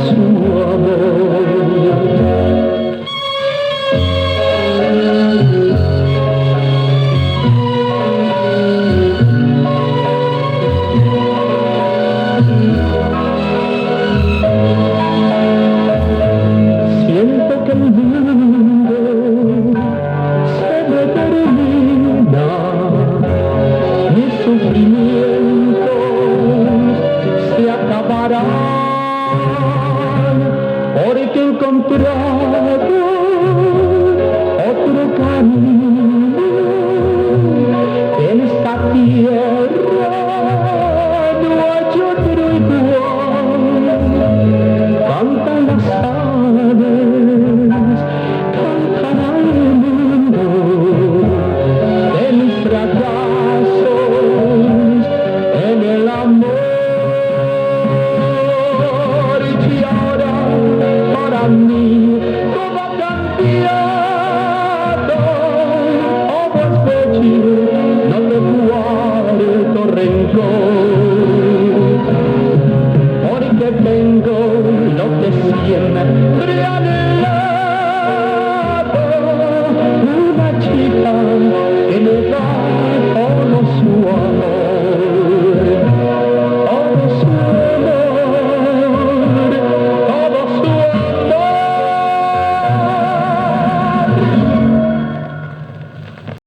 su amor. Siento que el mundo se me termina, mis sufrimientos se acabarán, porque he encontrado otro camino en esta tierra. No hay otro igual. Cantan las aves, cantará el mundo de mis fracasos en el amor, y ahora para mí